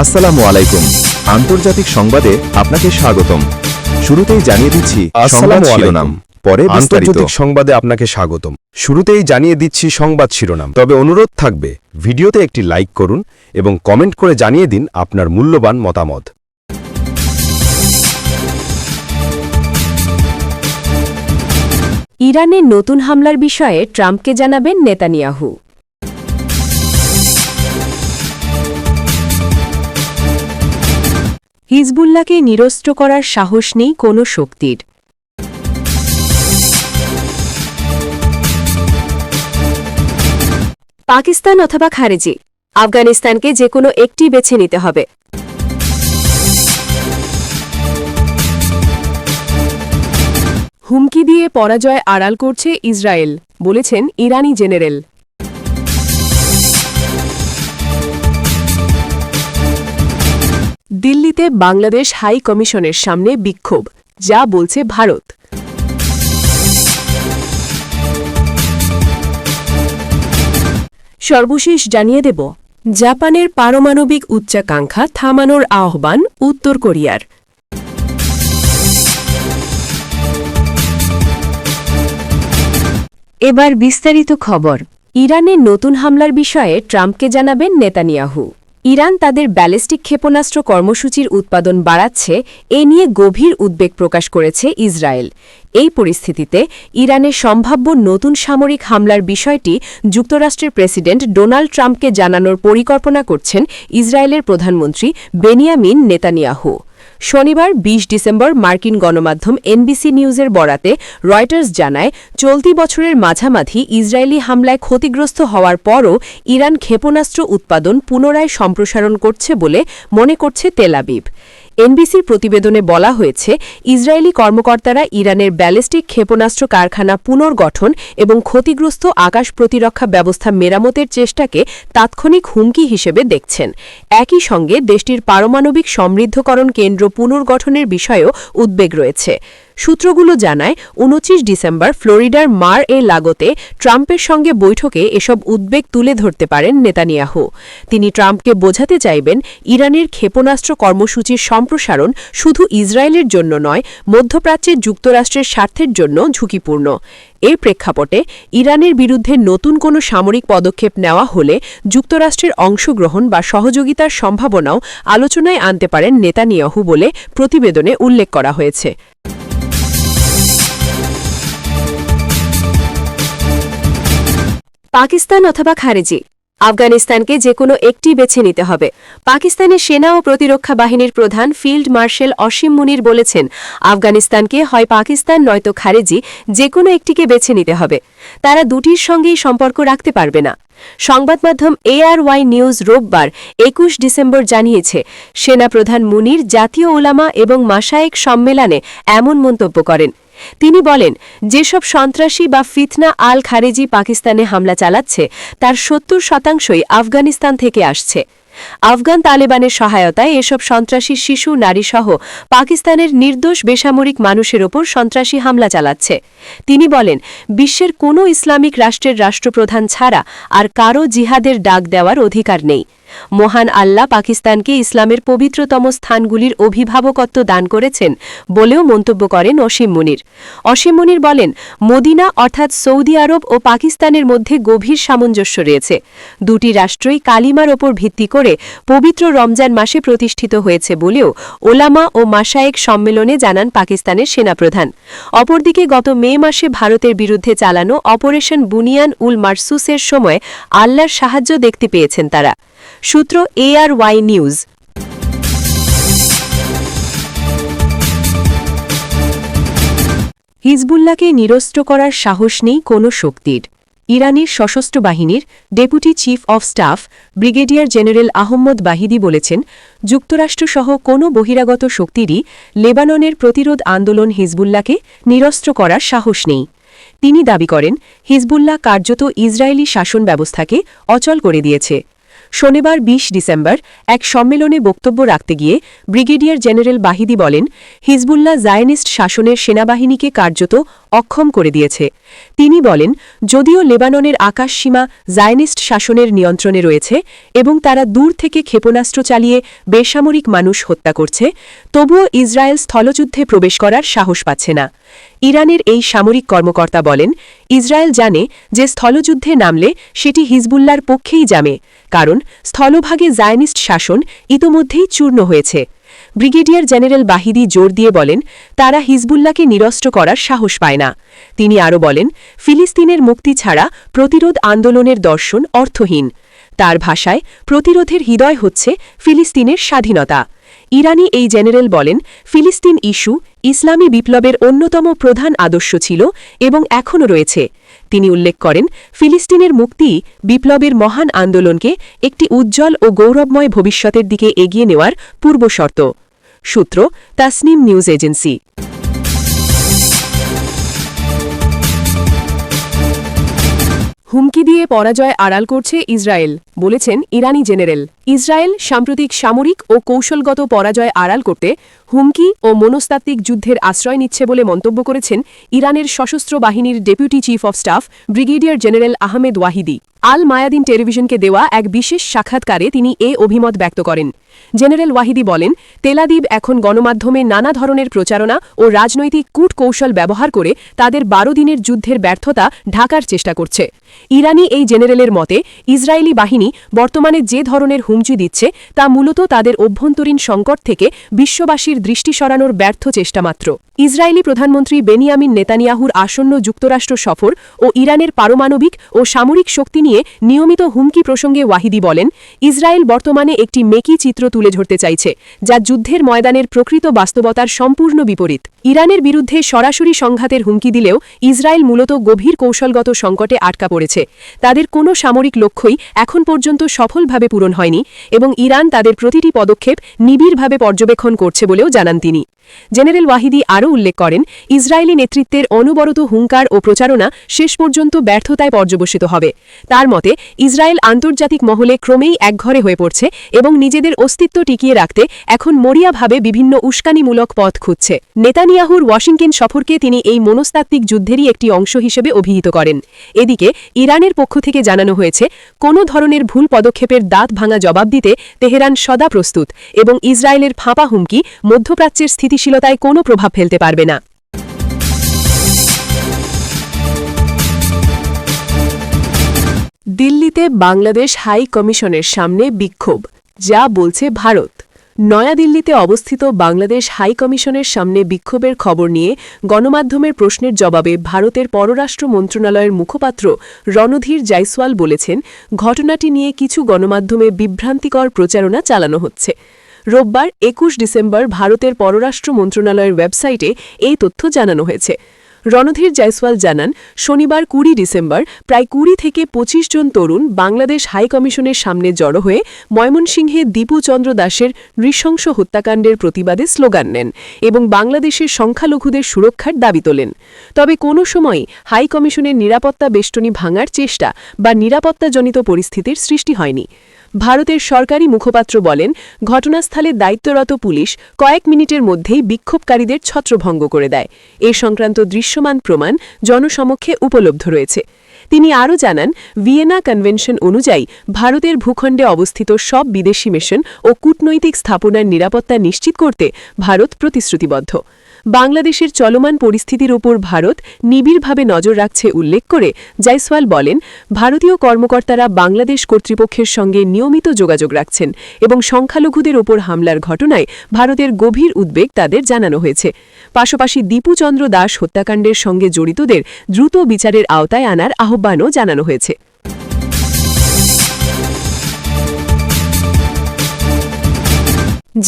আসসালামু আলাইকুম। আন্তর্জাতিক সংবাদে আপনাকে স্বাগতম। শুরুতেই জানিয়ে দিচ্ছি সংবাদ শিরোনাম, পরে বিস্তারিত। আন্তর্জাতিক সংবাদে আপনাকে স্বাগতম। শুরুতেই জানিয়ে দিচ্ছি সংবাদ শিরোনাম। তবে অনুরোধ থাকবে ভিডিওতে একটি লাইক করুন এবং কমেন্ট করে জানিয়ে দিন আপনার মূল্যবান মতামত। ইরানের নতুন হামলার বিষয়ে ট্রাম্পকে জানাবেন নেতানিয়াহু। হিজবুল্লাহকে নিরস্ত্র করার সাহস নেই কোনো শক্তির। পাকিস্তান অথবা খারেজি, আফগানিস্তানকে যে কোনো একটি বেছে নিতে হবে। হুমকি দিয়ে পরাজয় আড়াল করছে ইসরায়েল, বলেছেন ইরানি জেনারেল। দিল্লিতে বাংলাদেশ হাই কমিশনের সামনে বিক্ষোভ, যা বলছে ভারত। সর্বশেষ জানিয়ে দেব, জাপানের পারমাণবিক উচ্চাকাঙ্ক্ষা থামানোর আহ্বান উত্তর কোরিয়ার। এবার বিস্তারিত খবর। ইরানের নতুন হামলার বিষয়ে ট্রাম্পকে জানাবেন নেতানিয়াহু। ইরান তাদের ব্যালিস্টিক ক্ষেপণাস্ত্র কর্মসূচির উৎপাদন বাড়াচ্ছে, এ নিয়ে গভীর উদ্বেগ প্রকাশ করেছে ইসরায়েল। এই পরিস্থিতিতে ইরানের সম্ভাব্য নতুন সামরিক হামলার বিষয়টি যুক্তরাষ্ট্রের প্রেসিডেন্ট ডোনাল্ড ট্রাম্পকে জানানোর পরিকল্পনা করছেন ইসরায়েলের প্রধানমন্ত্রী বেনিয়ামিন নেতানিয়াহু। শনিবার ২০ ডিসেম্বর মার্কিন গণমাধ্যম এনবিসি নিউজের বরাতে রয়টার্স জানায়, চলতি বছরের মাঝামাঝি ইসরায়েলি হামলায় ক্ষতিগ্রস্ত হওয়ার পরও ইরান ক্ষেপণাস্ত্র উৎপাদন পুনরায় সম্প্রসারণ করছে বলে মনে করছে তেল আবিব। এনবিসির প্রতিবেদনে বলা হয়েছে, ইসরায়েলি কর্মকর্তারা ইরানের ব্যালিস্টিক ক্ষেপণাস্ত্র কারখানা পুনর্গঠন এবং ক্ষতিগ্রস্ত আকাশ প্রতিরক্ষা ব্যবস্থা মেরামতের চেষ্টাকে তাৎক্ষণিক হুমকি হিসেবে দেখছেন। একই সঙ্গে দেশটির পারমাণবিক সমৃদ্ধকরণ কেন্দ্র পুনর্গঠনের বিষয়েও উদ্বেগ রয়েছে। সূত্রগুলো জানায়, ২৯ ডিসেম্বর ফ্লোরিডার মার-এ-লাগোতে ট্রাম্পের সঙ্গে বৈঠকে এসব উদ্বেগ তুলে ধরতে পারেন নেতানিয়াহু। তিনি ট্রাম্পকে বোঝাতে চাইবেন, ইরানের ক্ষেপণাস্ত্র কর্মসূচির সম্প্রসারণ শুধু ইসরায়েলের জন্য নয়, মধ্যপ্রাচ্যের যুক্তরাষ্ট্রের স্বার্থের জন্য ঝুঁকিপূর্ণ। এর প্রেক্ষাপটে ইরানের বিরুদ্ধে নতুন কোনো সামরিক পদক্ষেপ নেওয়া হলে যুক্তরাষ্ট্রের অংশগ্রহণ বা সহযোগিতার সম্ভাবনাও আলোচনায় আনতে পারেন নেতানিয়াহু বলে প্রতিবেদনে উল্লেখ করা হয়েছে। পাকিস্তান অথবা খারেজি, আফগানিস্তানকে যে কোনো একটি বেছে নিতে হবে। পাকিস্তানের সেনা ও প্রতিরক্ষা বাহিনীর প্রধান ফিল্ড মার্শাল অসীম মুনির বলেছেন, আফগানিস্তানকে হয় পাকিস্তান নয়তো খারেজি, যে কোনো একটিকে বেছে নিতে হবে। তারা দুটির সঙ্গেই সম্পর্ক রাখতে পারবে না। সংবাদমাধ্যম ARY নিউজ রোববার ২১ ডিসেম্বর জানিয়েছে, সেনাপ্রধান মুনির জাতীয় ওলামা এবং মাশায়েখ সম্মেলনে এমন মন্তব্য করেন। তিনি বলেন, যেসব সন্ত্রাসী বা ফিতনা আল খারেজি পাকিস্তানে হামলা চালাচ্ছে তার ৭০% আফগানিস্তান থেকে আসছে। আফগান তালেবানের সহায়তায় এসব সন্ত্রাসী শিশু, নারীসহ পাকিস্তানের নির্দোষ বেসামরিক মানুষের ওপর সন্ত্রাসী হামলা চালাচ্ছে। তিনি বলেন, বিশ্বের কোনো ইসলামিক রাষ্ট্রের রাষ্ট্রপ্রধান ছাড়া আর কারও জিহাদের ডাক দেওয়ার অধিকার নেই। মহান আল্লাহ পাকিস্তানকে ইসলামের পবিত্রতম স্থানগুলির অভিভাবকত্ব দান করেছেন বলেও মন্তব্য করেন অসীম মুনির। অসীম মুনির বলেন, মদিনা অর্থাৎ সৌদি আরব ও পাকিস্তানের মধ্যে গভীর সামঞ্জস্য রয়েছে। দুটি রাষ্ট্রই কালিমার ওপর ভিত্তি করে পবিত্র রমজান মাসে প্রতিষ্ঠিত হয়েছে বলেও ওলামা ও মাশায়েখ সম্মেলনে জানান পাকিস্তানের সেনাপ্রধান। অপরদিকে গত মে মাসে ভারতের বিরুদ্ধে চালানো অপারেশন বুনিয়ান উল মারসুসের সময় আল্লাহর সাহায্য দেখতে পেয়েছেন তারা। সূত্র ARY নিউজ। হিজবুল্লাহকে নিরস্ত্র করার সাহস নেই কোনো শক্তির। ইরানের সশস্ত্র বাহিনীর deputy chief of staff brigadier general Ahmad Vahidi বলেছেন, যুক্তরাষ্ট্রসহ কোনো বহিরাগত শক্তিরই লেবাননের প্রতিরোধ আন্দোলন হিজবুল্লাহকে নিরস্ত্র করার সাহস নেই। তিনি দাবি করেন, হিজবুল্লাহ কার্যত ইসরায়েলি শাসন ব্যবস্থাকে অচল করে দিয়েছে। শনিবার ২০ ডিসেম্বর এক সম্মেলনে বক্তব্য রাখতে গিয়ে ব্রিগেডিয়ার জেনারেল বাহিদি বলেন, হিজবুল্লাহ জায়নিস্ট শাসনের সেনাবাহিনীকে কার্যত অক্ষম করে দিয়েছে। তিনি বলেন, যদিও লেবাননের আকাশসীমা জায়নিস্ট শাসনের নিয়ন্ত্রণে রয়েছে এবং তারা দূর থেকে ক্ষেপণাস্ত্র চালিয়ে বেসামরিক মানুষ হত্যা করছে, তবুও ইসরায়েল স্থলযুদ্ধে প্রবেশ করার সাহস পাচ্ছে না। ইরানের এই সামরিক কর্মকর্তা বলেন, ইসরায়েল জানে যে স্থলযুদ্ধে নামলে সেটি হিজবুল্লার পক্ষেই যাবে, কারণ স্থলভাগে জায়নিস্ট শাসন ইতোমধ্যেই চূর্ণ হয়েছে। ব্রিগেডিয়ার জেনারেল বাহিদি জোর দিয়ে বলেন, তারা হিজবুল্লাহকে নিরস্ত্র করার সাহস পায় না। তিনি আরও বলেন, ফিলিস্তিনের মুক্তি ছাড়া প্রতিরোধ আন্দোলনের দর্শন অর্থহীন। তার ভাষায়, প্রতিরোধের হৃদয় হচ্ছে ফিলিস্তিনের স্বাধীনতা। ইরানি এই জেনারেল বলেন, ফিলিস্তিন ইস্যু ইসলামী বিপ্লবের অন্যতম প্রধান আদর্শ ছিল এবং এখনও রয়েছে। তিনি উল্লেখ করেন, ফিলিস্তিনের মুক্তি বিপ্লবের মহান আন্দোলনকে একটি উজ্জ্বল ও গৌরবময় ভবিষ্যতের দিকে এগিয়ে নেওয়ার পূর্বশর্ত। সূত্র, তাসনিম নিউজ এজেন্সি। হুমকি দিয়ে পরাজয় আড়াল করছে ইসরায়েল, বলেছেন ইরানি জেনারেল। ইসরায়েল সাম্প্রতিক সামরিক ও কৌশলগত পরাজয় আড়াল করতে হুমকি ও মনস্তাত্ত্বিক যুদ্ধের আশ্রয় নিচ্ছে বলে মন্তব্য করেছেন ইরানের সশস্ত্র বাহিনীর deputy chief of staff brigadier general Ahmed Vahidi. Al Mayadeen টেলিভিশনকে দেওয়া এক বিশেষ সাক্ষাৎকারে তিনি এ অভিমত ব্যক্ত করেন। জেনারেল ওয়াহিদি বলেন, তেলাদিব এখন গণমাধ্যমে নানা ধরনের প্রচারণা ও রাজনৈতিক কূটকৌশল ব্যবহার করে তাদের 12 দিনের যুদ্ধের ব্যর্থতা ঢাকার চেষ্টা করছে। ইরানি এই জেনারেলের মতে, ইসরায়েলি বাহিনী বর্তমানে যে ধরনের হুমকি দিচ্ছে তা মূলত তাদের অভ্যন্তরীণ সংকট থেকে বিশ্ববাসীর দৃষ্টি সরানোর ব্যর্থ চেষ্টা মাত্র। ইসরায়েলি প্রধানমন্ত্রী বেনিয়ামিন নেতানিয়াহুর আসন্ন যুক্তরাষ্ট্র সফর ও ইরানের পারমাণবিক ও সামরিক শক্তি নিয়ে নিয়মিত হুমকি প্রসঙ্গে ওয়াহিদি বলেন, ইসরায়েল বর্তমানে একটি মেকি চিত্র তুলে ধরতে চাইছে, যা যুদ্ধের ময়দানের প্রকৃত বাস্তবতার সম্পূর্ণ বিপরীত। ইরানের বিরুদ্ধে সরাসরি সংঘাতের হুমকি দিলেও ইসরায়েল মূলত গভীর কৌশলগত সংকটে আটকা পড়েছে। তাদের কোনো সামরিক লক্ষ্যই এখন পর্যন্ত সফলভাবে পূরণ হয়নি এবং ইরান তাদের প্রতিটি পদক্ষেপ নিবিড়ভাবে পর্যবেক্ষণ করছে বলেও জানান তিনি। জেনারেল ওয়াহিদি আরও উল্লেখ করেন, ইসরায়েলি নেতৃত্বের অনবরত হুঙ্কার ও প্রচারণা শেষ পর্যন্ত ব্যর্থতায় পর্যবসিত হবে। তার মতে, ইসরায়েল আন্তর্জাতিক মহলে ক্রমেই একঘরে হয়ে পড়ছে এবং নিজেদের অস্তিত্ব টিকিয়ে রাখতে এখন মরিয়াভাবে বিভিন্ন উস্কানিমূলক পথ খুঁজছে। নেতানিয়াহুর ওয়াশিংটন সফরকে তিনি এই মনস্তাত্ত্বিক যুদ্ধেরই একটি অংশ হিসেবে অভিহিত করেন। এদিকে ইরানের পক্ষ থেকে জানানো হয়েছে, কোনো ধরনের ভুল পদক্ষেপের দাঁত ভাঙা জবাব দিতে তেহরান সদা প্রস্তুত এবং ইসরায়েলের ফাঁপা হুমকি মধ্যপ্রাচ্যের স্থিতিশীলতায় কোনো প্রভাব ফেলতে পারবে না। দিল্লিতে বাংলাদেশ হাই কমিশনের সামনে বিক্ষোভ, যা বলছে ভারত। নয়াদিল্লিতে অবস্থিত বাংলাদেশ হাই কমিশনের সামনে বিক্ষোভের খবর নিয়ে গণমাধ্যমের প্রশ্নের জবাবে ভারতের পররাষ্ট্র মন্ত্রণালয়ের মুখপাত্র রণধীর জয়সওয়াল বলেছেন, ঘটনাটি নিয়ে কিছু গণমাধ্যমে বিভ্রান্তিকর প্রচারণা চালানো হচ্ছে। রোববার 21 ডিসেম্বর ভারতের পররাষ্ট্র মন্ত্রণালয়ের ওয়েবসাইটে এই তথ্য জানানো হয়েছে। রণধীর জয়সওয়াল জানান, শনিবার 20 ডিসেম্বর প্রায় 20 থেকে 25 জন তরুণ বাংলাদেশ হাই কমিশনের সামনে জড়ো হয়ে ময়মনসিংহে দীপু চন্দ্র দাসের নৃশংস হত্যাকাণ্ডের প্রতিবাদে স্লোগান নেন এবং বাংলাদেশের সংখ্যালঘুদের সুরক্ষার দাবি তোলেন। তবে কোনো সময়ই হাই কমিশনের নিরাপত্তা বেষ্টনী ভাঙার চেষ্টা বা নিরাপত্তাজনিত পরিস্থিতির সৃষ্টি হয়নি। ভারতের সরকারি মুখপাত্র বলেন, ঘটনাস্থলে দায়িত্বরত পুলিশ কয়েক মিনিটের মধ্যেই বিক্ষোভকারীদের ছত্রভঙ্গ করে দেয়। এ সংক্রান্ত দৃশ্যমান প্রমাণ জনসমক্ষে উপলব্ধ রয়েছে। তিনি আরও জানান, ভিয়েনা কনভেনশন অনুযায়ী ভারতের ভূখণ্ডে অবস্থিত সব বিদেশি মিশন ও কূটনৈতিক স্থাপনার নিরাপত্তা নিশ্চিত করতে ভারত প্রতিশ্রুতিবদ্ধ। বাংলাদেশের চলমান পরিস্থিতির উপর ভারত নিবিড়ভাবে নজর রাখছে উল্লেখ করে জয়সওয়াল বলেন, ভারতীয় কর্মকর্তারা বাংলাদেশ কর্তৃপক্ষের সঙ্গে নিয়মিত যোগাযোগ রাখছেন এবং সংখ্যালঘুদের ওপর হামলার ঘটনায় ভারতের গভীর উদ্বেগ তাদের জানানো হয়েছে। পাশাপাশি দীপু চন্দ্র দাস হত্যাকাণ্ডের সঙ্গে জড়িতদের দ্রুত বিচারের আওতায় আনার আহ্বানও জানানো হয়েছে।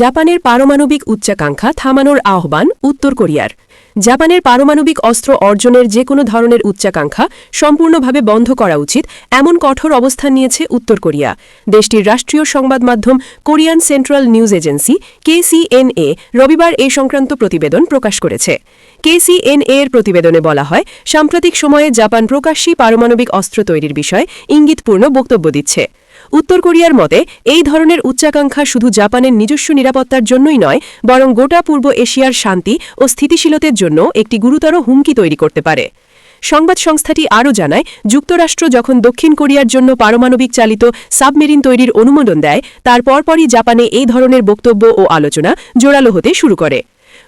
জাপানের পারমাণবিক উচ্চাকাঙ্ক্ষা থামানোর আহ্বান উত্তর কোরিয়ার। জাপানের পারমাণবিক অস্ত্র অর্জনের যে কোনো ধরনের উচ্চাকাঙ্ক্ষা সম্পূর্ণভাবে বন্ধ করা উচিত, এমন কঠোর অবস্থান নিয়েছে উত্তর কোরিয়া। দেশটির রাষ্ট্রীয় সংবাদ মাধ্যম Korean central news agency KCNA রবিবার এ সংক্রান্ত প্রতিবেদন প্রকাশ করেছে। KCNA এর প্রতিবেদনে বলা হয়, সাম্প্রতিক সময়ে জাপান প্রকাশ্যেই পারমাণবিক অস্ত্র তৈরির বিষয়ে ইঙ্গিতপূর্ণ বক্তব্য দিচ্ছে। উত্তর কোরিয়ার মতে, এই ধরনের উচ্চাকাঙ্ক্ষা শুধু জাপানের নিজস্ব নিরাপত্তার জন্যই নয়, বরং গোটা পূর্ব এশিয়ার শান্তি ও স্থিতিশীলতার জন্য একটি গুরুতর হুমকি তৈরি করতে পারে। সংবাদ সংস্থাটি আরও জানায় যুক্তরাষ্ট্র যখন দক্ষিণ কোরিয়ার জন্য পারমাণবিক চালিত সাবমেরিন তৈরির অনুমোদন দেয় তার পরপরই জাপানে এই ধরনের বক্তব্য ও আলোচনা জোরালো হতে শুরু করে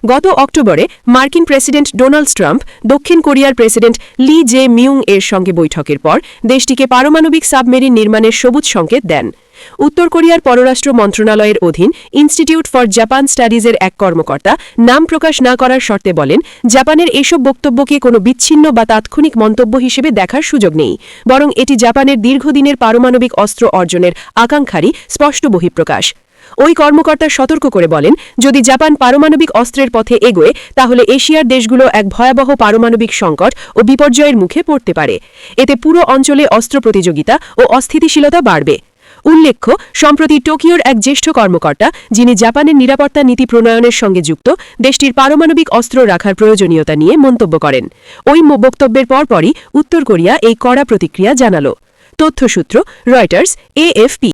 গত অক্টোবরে মার্কিন প্রেসিডেন্ট ডোনাল্ড ট্রাম্প দক্ষিণ কোরিয়ার প্রেসিডেন্ট লি জে মিউং এর সঙ্গে বৈঠকের পর দেশটিকে পারমাণবিক সাবমেরিন নির্মাণের সবুজ সংকেত দেন উত্তর কোরিয়ার পররাষ্ট্র মন্ত্রণালয়ের অধীন ইনস্টিটিউট ফর জাপান স্টাডিজের এক কর্মকর্তা নাম প্রকাশ না করার শর্তে বলেন জাপানের এসব বক্তব্যকে কোনো বিচ্ছিন্ন বা তাৎক্ষণিক মন্তব্য হিসেবে দেখার সুযোগ নেই বরং এটি জাপানের দীর্ঘদিনের পারমাণবিক অস্ত্র অর্জনের আকাঙ্ক্ষারই স্পষ্ট বহিঃপ্রকাশ ওই কর্মকর্তা সতর্ক করে বলেন যদি জাপান পারমাণবিক অস্ত্রের পথে এগোয় তাহলে এশিয়ার দেশগুলো এক ভয়াবহ পারমাণবিক সংকট ও বিপর্যয়ের মুখে পড়তে পারে এতে পুরো অঞ্চলে অস্ত্র প্রতিযোগিতা ও অস্থিতিশীলতা বাড়বে উল্লেখ্য সম্প্রতি টোকিওর এক জ্যেষ্ঠ কর্মকর্তা যিনি জাপানের নিরাপত্তা নীতি প্রণয়নের সঙ্গে যুক্ত দেশটির পারমাণবিক অস্ত্র রাখার প্রয়োজনীয়তা নিয়ে মন্তব্য করেন ওই বক্তব্যের পরপরই উত্তর কোরিয়া এই কড়া প্রতিক্রিয়া জানাল তথ্যসূত্র রয়টার্স এএফপি